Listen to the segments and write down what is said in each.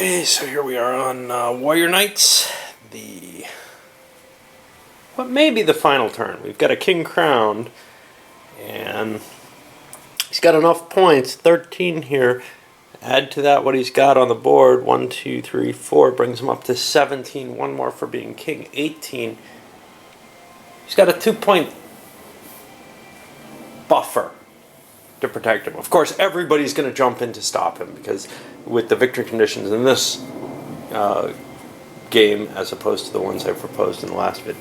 Okay, so here we are on Warrior Knights. What may be the final turn. We've got a king crowned, and he's got enough points, 13 here. Add to that what he's got on the board, 1, 2, 3, 4, brings him up to 17. One more for being king, 18. He's got a 2-point buffer to protect him. Of course, everybody's going to jump in to stop him, because with the victory conditions in this game, as opposed to the ones I proposed in the last vid,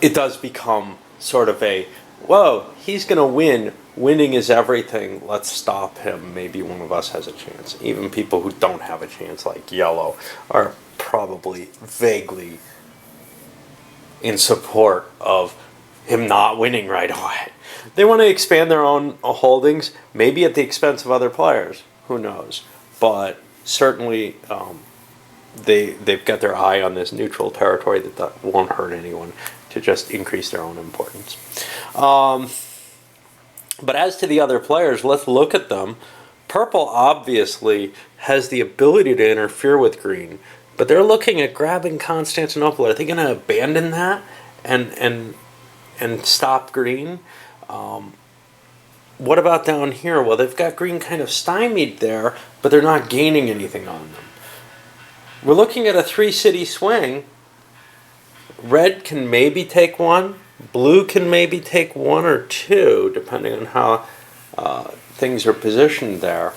it does become sort of a, whoa, he's going to win. Winning is everything. Let's stop him. Maybe one of us has a chance. Even people who don't have a chance, like yellow, are probably vaguely in support of him not winning right away. They want to expand their own holdings, maybe at the expense of other players. Who knows? But certainly they've got their eye on this neutral territory that won't hurt anyone, to just increase their own importance. But as to the other players, let's look at them. Purple obviously has the ability to interfere with green, but they're looking at grabbing Constantinople. Are they going to abandon that and stop green? What about down here? Well, they've got green kind of stymied there, but they're not gaining anything on them. We're looking at a 3-city swing. Red can maybe take one. Blue can maybe take 1 or 2, depending on how things are positioned there.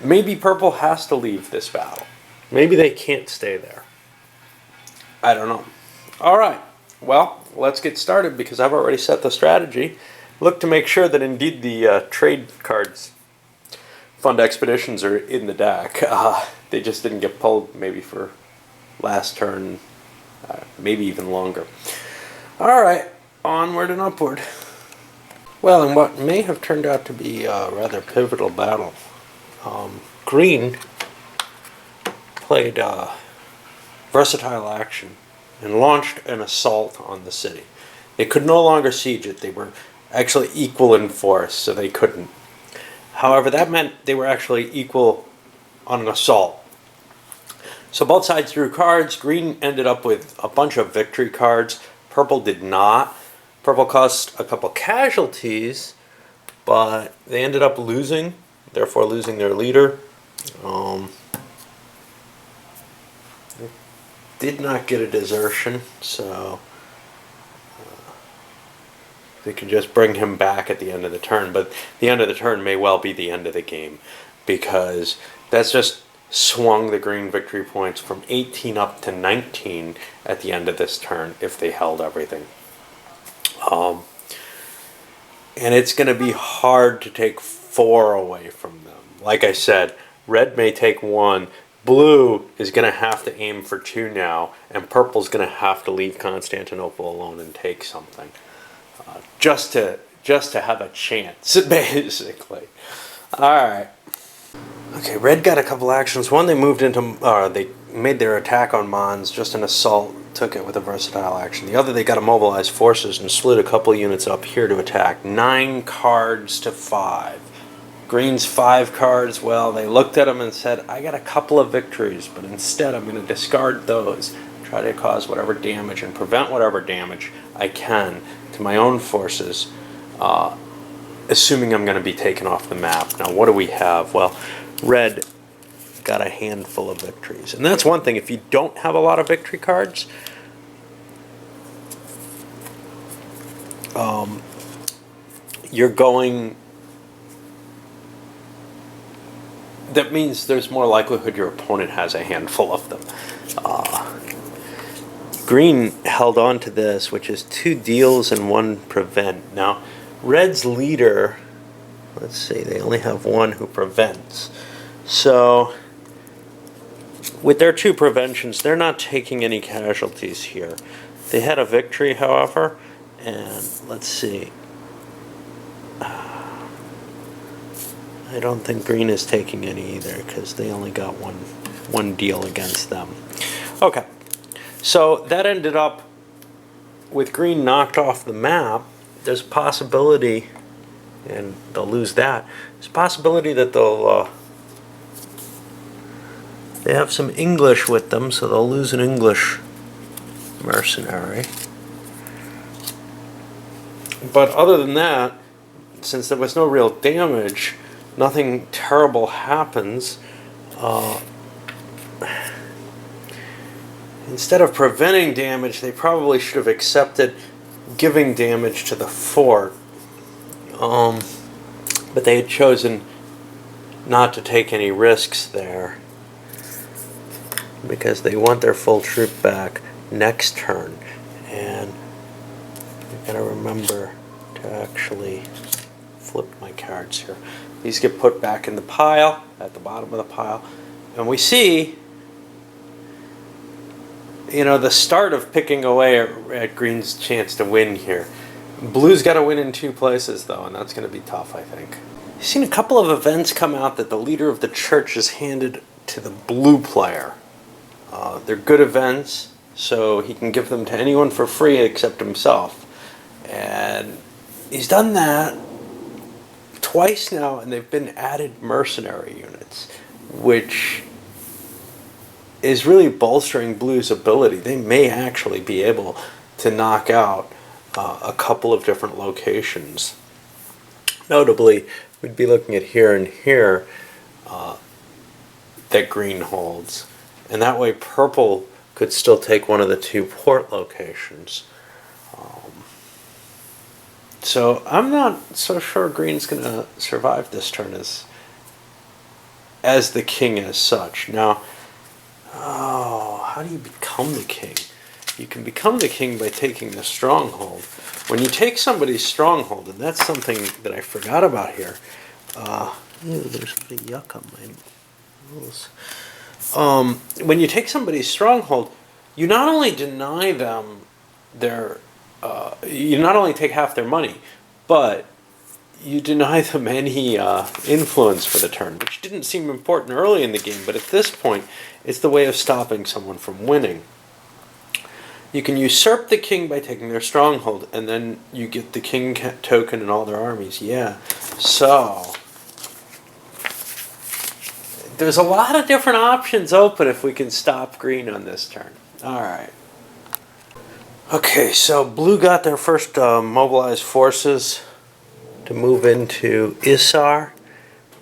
Maybe purple has to leave this battle. Maybe they can't stay there. I don't know. All right. Well, let's get started, because I've already set the strategy. Look to make sure that indeed the trade cards, fund expeditions, are in the deck. They just didn't get pulled maybe for last turn, maybe even longer. All right, onward and upward. Well, in what may have turned out to be a rather pivotal battle, green played versatile action and launched an assault on the city. They could no longer siege it. They were actually equal in force, so they couldn't. However, that meant they were actually equal on an assault. So both sides drew cards. Green ended up with a bunch of victory cards. Purple did not. Purple caused a couple casualties, but they ended up losing, therefore losing their leader. They did not get a desertion, so they could just bring him back at the end of the turn. But the end of the turn may well be the end of the game, because that's just swung the green victory points from 18 up to 19 at the end of this turn if they held everything. And it's going to be hard to take 4 away from them. Like I said, red may take 1. Blue is going to have to aim for 2 now, and purple's going to have to leave Constantinople alone and take something. Just to have a chance, basically. All right. Okay, red got a couple actions. One, they moved into, they made their attack on Mons, just an assault, took it with a versatile action. The other, they got to mobilize forces and split a couple units up here to attack. 9 cards to 5. Green's 5 cards, well, they looked at them and said, I got a couple of victories, but instead I'm going to discard those, try to cause whatever damage and prevent whatever damage I can to my own forces, assuming I'm going to be taken off the map. Now, what do we have? Well, red got a handful of victories. And that's one thing. If you don't have a lot of victory cards, you're going... That means there's more likelihood your opponent has a handful of them. Green held on to this, which is 2 deals and 1 prevent. Now, red's leader, let's see, they only have 1 who prevents. So, with their 2 preventions, they're not taking any casualties here. They had a victory, however, and let's see. I don't think green is taking any either, because they only got one deal against them. Okay, so that ended up with green knocked off the map. There's a possibility and they'll lose that. There's a possibility that they have some English with them, so they'll lose an English mercenary. But other than that, since there was no real damage, nothing terrible happens. Instead of preventing damage, they probably should have accepted giving damage to the fort. But they had chosen not to take any risks there because they want their full troop back next turn. And I've got to remember to actually flip my cards here. These get put back in the pile, at the bottom of the pile. And we see, the start of picking away at Green's chance to win here. Blue's got to win in two places, though, and that's going to be tough, I think. You've seen a couple of events come out that the leader of the church is handed to the blue player. They're good events, so he can give them to anyone for free except himself. And he's done that twice now, and they've been added mercenary units, which is really bolstering Blue's ability. They may actually be able to knock out a couple of different locations. Notably, we'd be looking at here and here that Green holds. And that way Purple could still take one of the two port locations. So I'm not so sure Green's going to survive this turn as the king as such. Now, how do you become the king? You can become the king by taking the stronghold. When you take somebody's stronghold, and that's something that I forgot about here. There's a bit of yuck on my rules. When you take somebody's stronghold, you not only deny them you not only take half their money, but you deny them any influence for the turn, which didn't seem important early in the game, but at this point, it's the way of stopping someone from winning. You can usurp the king by taking their stronghold, and then you get the king token and all their armies. Yeah, so there's a lot of different options open if we can stop Green on this turn. All right. Okay, so Blue got their first mobilized forces to move into Isar,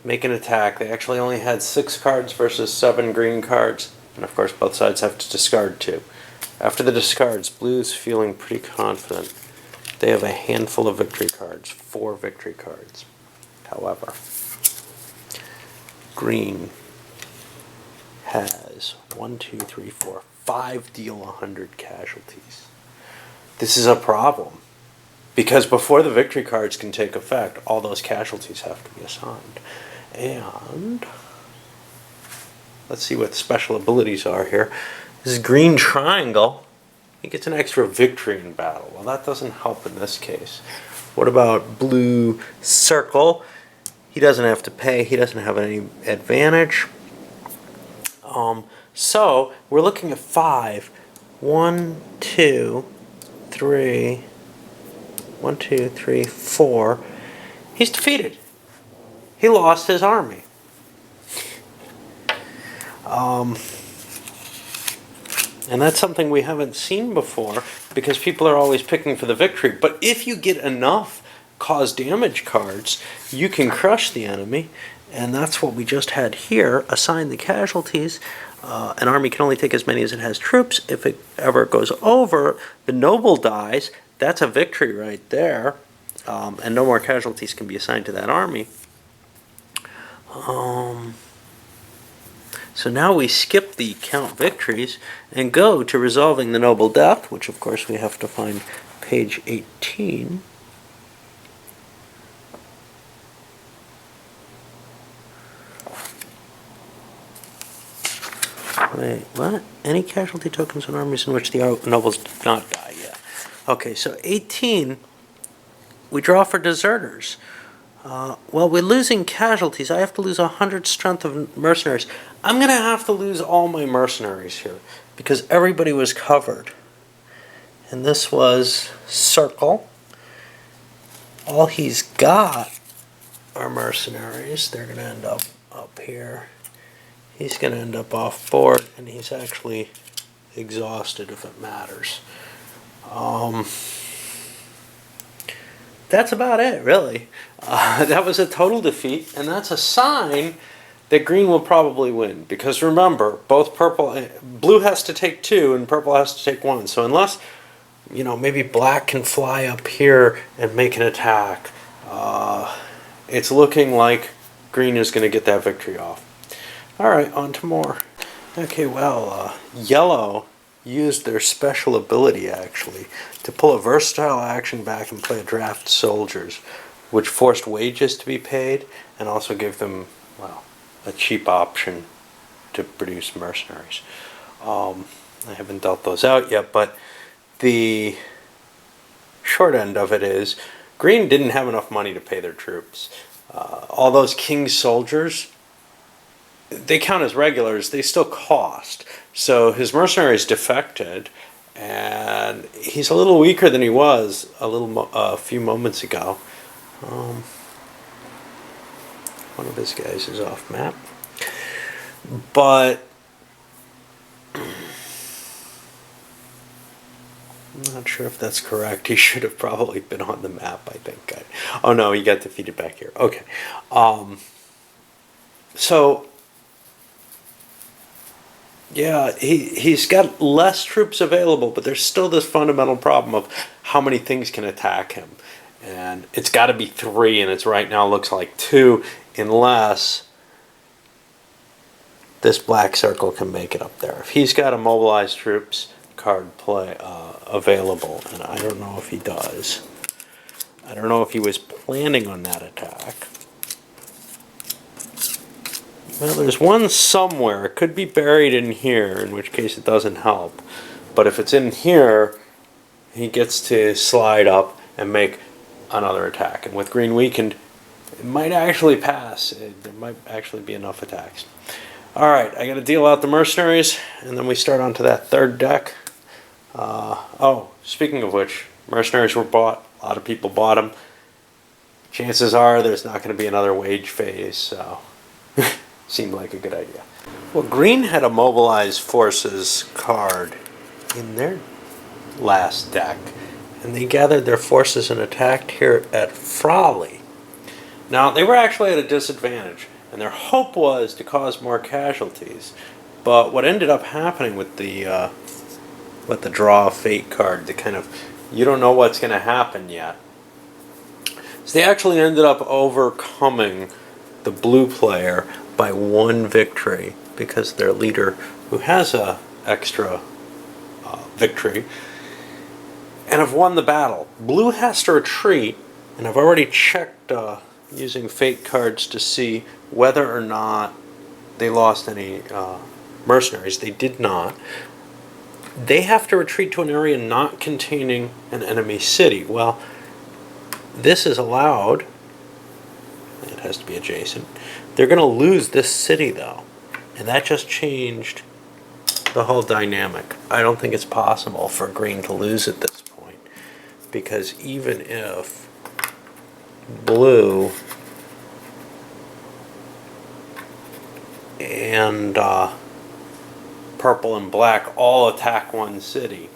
make an attack. They actually only had 6 cards versus 7 green cards, and of course both sides have to discard 2. After the discards, Blue's feeling pretty confident. They have a handful of victory cards, 4 victory cards. However, Green has 1, 2, 3, 4, 5 deal 100 casualties. This is a problem, because before the victory cards can take effect, all those casualties have to be assigned. And let's see what the special abilities are here. This is Green Triangle. He gets an extra victory in battle. Well, that doesn't help in this case. What about Blue Circle? He doesn't have to pay. He doesn't have any advantage. So we're looking at 5. 1, 2, 3. 1, 2, 3, 4. He's defeated. He lost his army. And that's something we haven't seen before, because people are always picking for the victory. But if you get enough cause damage cards, you can crush the enemy. And that's what we just had here. Assign the casualties. An army can only take as many as it has troops. If it ever goes over, the noble dies. That's a victory right there. And no more casualties can be assigned to that army. So now we skip the count victories and go to resolving the noble death, which of course we have to find page 18. Wait, what? Any casualty tokens on armies in which the nobles did not die yet. Okay, so 18, we draw for deserters. Well, we're losing casualties. I have to lose 100 strength of mercenaries. I'm going to have to lose all my mercenaries here because everybody was covered. And this was Circle. All he's got our mercenaries. They're going to end up here. He's going to end up off board, and he's actually exhausted if it matters. That's about it, really. That was a total defeat, and that's a sign that green will probably win. Because remember, both blue has to take 2, and purple has to take 1. So unless, maybe black can fly up here and make an attack, it's looking like green is going to get that victory off. All right, on to more. Okay, well, yellow used their special ability, actually, to pull a versatile action back and play a draft soldiers, which forced wages to be paid and also gave them, well, a cheap option to produce mercenaries. I haven't dealt those out yet, but the short end of it is green didn't have enough money to pay their troops. All those king's soldiers, they count as regulars, they still cost. So his mercenaries defected, and he's a little weaker than he was a few moments ago. One of his guys is off map. But I'm not sure if that's correct. He should have probably been on the map, I think. Oh no, he got defeated back here. Okay. So yeah, he's got less troops available, but there's still this fundamental problem of how many things can attack him. And it's got to be 3, and it's right now looks like 2, unless this black circle can make it up there. If he's got a mobilized troops card play available, and I don't know if he does. I don't know if he was planning on that attack. Well, there's one somewhere. It could be buried in here, in which case it doesn't help. But if it's in here, he gets to slide up and make another attack. And with green weakened, it might actually pass. There might actually be enough attacks. Alright, I got to deal out the mercenaries, and then we start onto that third deck. Speaking of which, mercenaries were bought. A lot of people bought them. Chances are there's not going to be another wage phase, so seemed like a good idea. Well, green had a mobilized forces card in their last deck, and they gathered their forces and attacked here at Frawley. Now, they were actually at a disadvantage, and their hope was to cause more casualties. But what ended up happening with the draw of fate card, the kind of, you don't know what's going to happen yet, is they actually ended up overcoming the blue player by 1 victory, because their leader, who has a extra victory, and have won the battle. Blue has to retreat, and I've already checked using fate cards to see whether or not they lost any mercenaries. They did not. They have to retreat to an area not containing an enemy city. Well, this is allowed. It has to be adjacent. They're going to lose this city, though, and that just changed the whole dynamic. I don't think it's possible for green to lose at this point, because even if blue and purple and black all attack one city,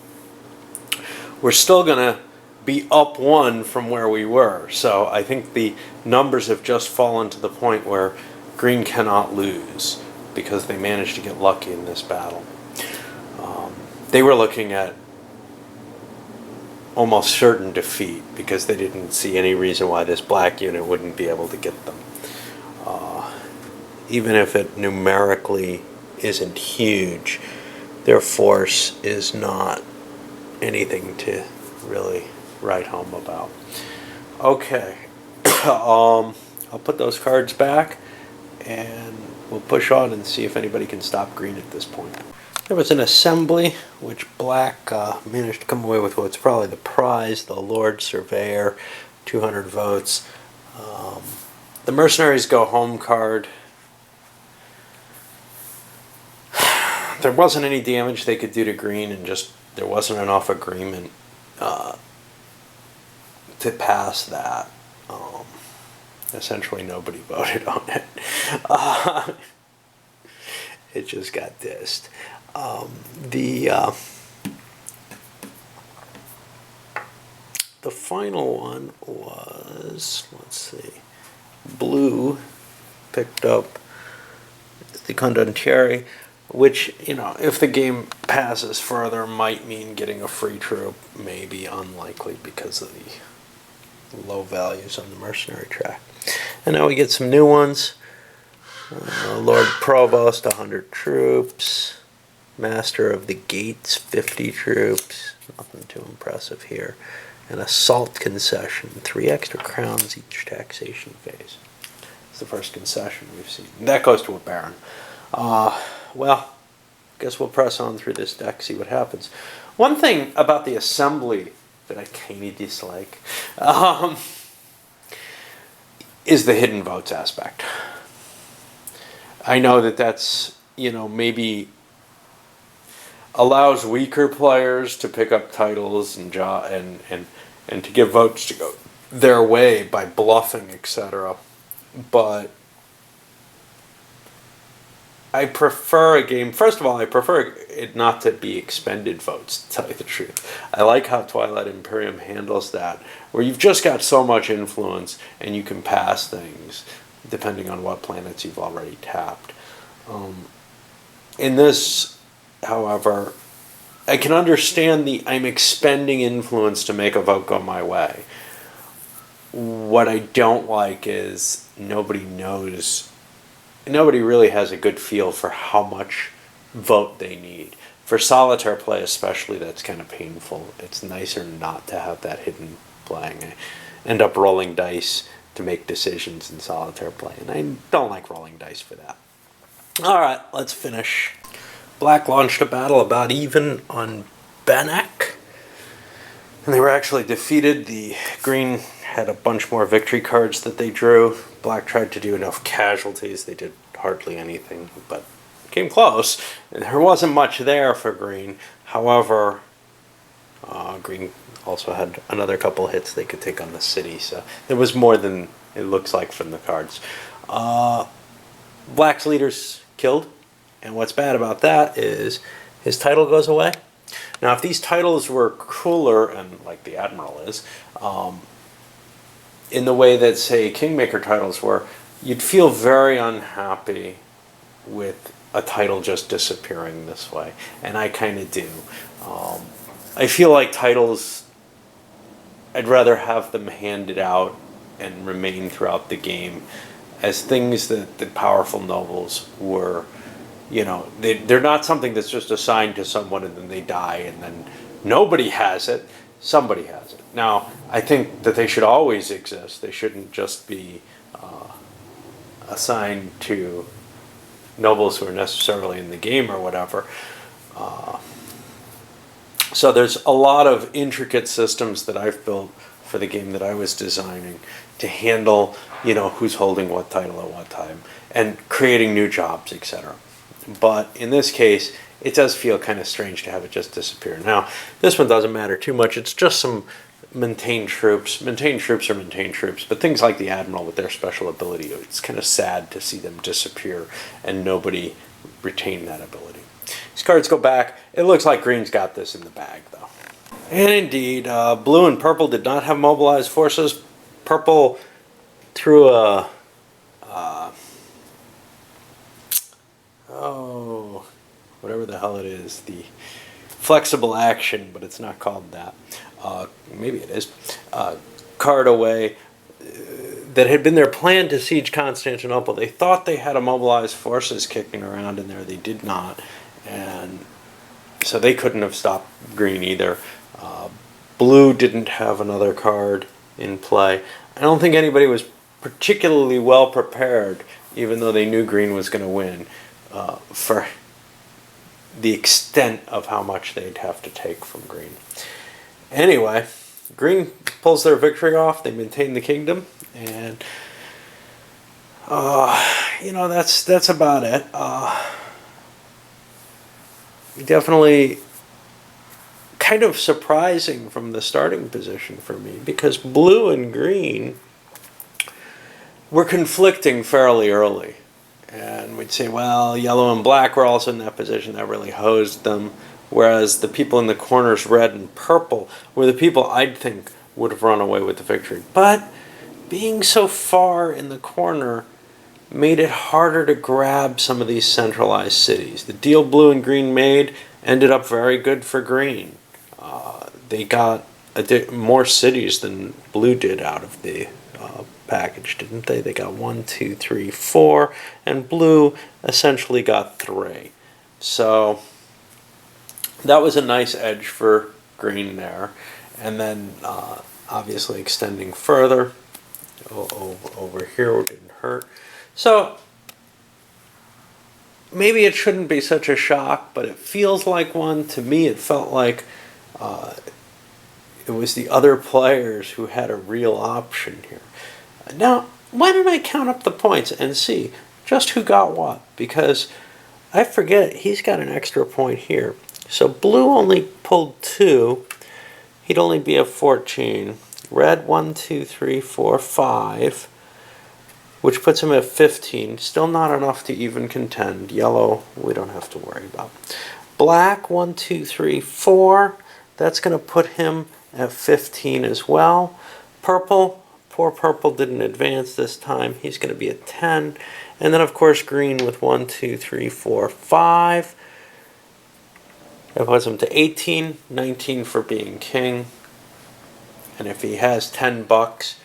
we're still going to be up 1 from where we were. So I think the numbers have just fallen to the point where green cannot lose, because they managed to get lucky in this battle. They were looking at almost certain defeat, because they didn't see any reason why this black unit wouldn't be able to get them. Even if it numerically isn't huge, their force is not anything to really write home about. Okay, I'll put those cards back, and we'll push on and see if anybody can stop green at this point. There was an assembly, which black managed to come away with what's probably the prize, the Lord Surveyor, 200 votes. The mercenaries go home card. There wasn't any damage they could do to green, and just there wasn't enough agreement to pass that. essentially nobody voted on it. It just got dissed. The final one was, let's see, blue picked up the Condottieri, which, if the game passes further, might mean getting a free troop. Maybe unlikely because of the low values on the mercenary track. And now we get some new ones. Lord Provost, 100 troops. Master of the Gates, 50 troops. Nothing too impressive here. And a salt concession, 3 extra crowns each taxation phase. It's the first concession we've seen. That goes to a baron. Well, guess we'll press on through this deck, see what happens. One thing about the assembly that I kind of dislike is the hidden votes aspect. I know that's, maybe allows weaker players to pick up titles and to give votes to go their way by bluffing, etc. But I prefer a game. First of all, I prefer it not to be expended votes, to tell you the truth. I like how Twilight Imperium handles that, where you've just got so much influence and you can pass things depending on what planets you've already tapped. In this, however, I can understand I'm expending influence to make a vote go my way. What I don't like is nobody really has a good feel for how much vote they need. For solitaire play especially, that's kind of painful. It's nicer not to have that hidden playing. I end up rolling dice to make decisions in solitaire play, and I don't like rolling dice for that. Alright, let's finish. Black launched a battle about even on Bannock, and they were actually defeated. The green had a bunch more victory cards that they drew. Black tried to do enough casualties. They did hardly anything, but came close. And there wasn't much there for green. However, green also had another couple hits they could take on the city, so there was more than it looks like from the cards. Black's leader's killed, and what's bad about that is his title goes away. Now, if these titles were cooler, and like the Admiral is, in the way that, say, Kingmaker titles were, you'd feel very unhappy with a title just disappearing this way, and I kind of do. I feel like titles, I'd rather have them handed out and remain throughout the game as things that the powerful nobles were. They're not something that's just assigned to someone and then they die and then nobody has it. Somebody has it. Now, I think that they should always exist. They shouldn't just be assigned to nobles who are necessarily in the game or whatever. So there's a lot of intricate systems that I've built for the game that I was designing to handle, who's holding what title at what time and creating new jobs, etc. But in this case, it does feel kind of strange to have it just disappear. Now, this one doesn't matter too much. It's just some maintained troops. Maintained troops are maintained troops, but things like the Admiral with their special ability, it's kind of sad to see them disappear and nobody retain that ability. These cards go back. It looks like green's got this in the bag, though. And indeed, blue and purple did not have mobilized forces. Purple threw a... whatever the hell it is, the flexible action, but it's not called that. Maybe it is. Card away that had been their plan to siege Constantinople. They thought they had a mobilized forces kicking around in there. They did not. And so they couldn't have stopped green either. Blue didn't have another card in play. I don't think anybody was particularly well prepared, even though they knew green was going to win, for the extent of how much they'd have to take from green. Anyway, green pulls their victory off. They maintain the kingdom, and that's about it. Definitely kind of surprising from the starting position for me, because blue and green were conflicting fairly early. And we'd say, well, yellow and black were also in that position. That really hosed them. Whereas the people in the corners, red and purple, were the people I'd think would have run away with the victory. But being so far in the corner made it harder to grab some of these centralized cities. The deal blue and green made ended up very good for green. They got more cities than blue did out of the package, didn't they? They got 1, 2, 3, 4, and blue essentially got 3. So that was a nice edge for green there. And then obviously extending further over here didn't hurt. So maybe it shouldn't be such a shock, but it feels like one. To me, it felt like it was the other players who had a real option here. Now, why don't I count up the points and see just who got what? Because I forget, he's got an extra point here. So blue only pulled 2. He'd only be at 14. Red, 1, 2, 3, 4, 5. Which puts him at 15. Still not enough to even contend. Yellow, we don't have to worry about. Black, 1, 2, 3, 4. That's going to put him at 15 as well. Purple, poor purple didn't advance this time. He's going to be at 10. And then, of course, green with 1, 2, 3, 4, 5. That puts him to 18, 19 for being king. And if he has 10 bucks,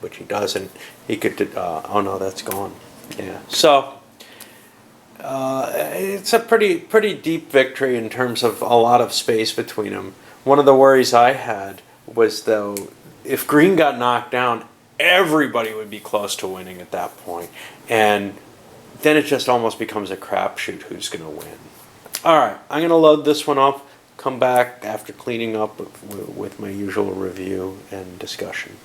which he doesn't, he could, oh no, that's gone. Yeah. So, it's a pretty deep victory in terms of a lot of space between them. One of the worries I had was, though, if green got knocked down, everybody would be close to winning at that point. And then it just almost becomes a crapshoot who's going to win. All right, I'm going to load this one up, come back after cleaning up with my usual review and discussion.